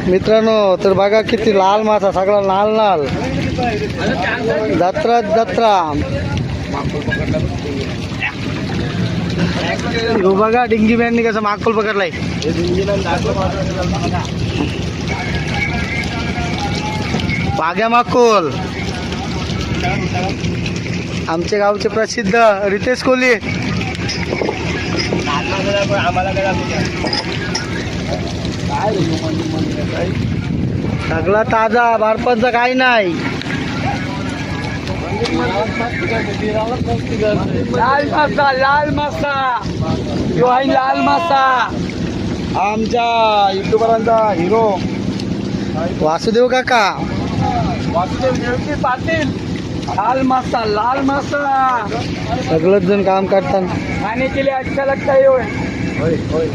मित्रांनो तर बघा किती लाल मासा, सगळा लाल लाल. जत्रा जत्रा. हो बघा डिंगी मॅननी कसं माकुल पकडलाय. बाग्या माकुल. आमच्या गावचे प्रसिद्ध रितेश कोहली. सगळा ताजा, बारपांचा काही नाही. लाल मासा, लाल मासा, यो आहे लाल मासा. आमच्या युट्यूबरांचा हिरो वासुदेव काका. वासुदेव देवकी पाटील. लाल मासा, लाल मासा. सगळंच जण काम करतात. खाने के लिए अच्छा लगता है. होय होय.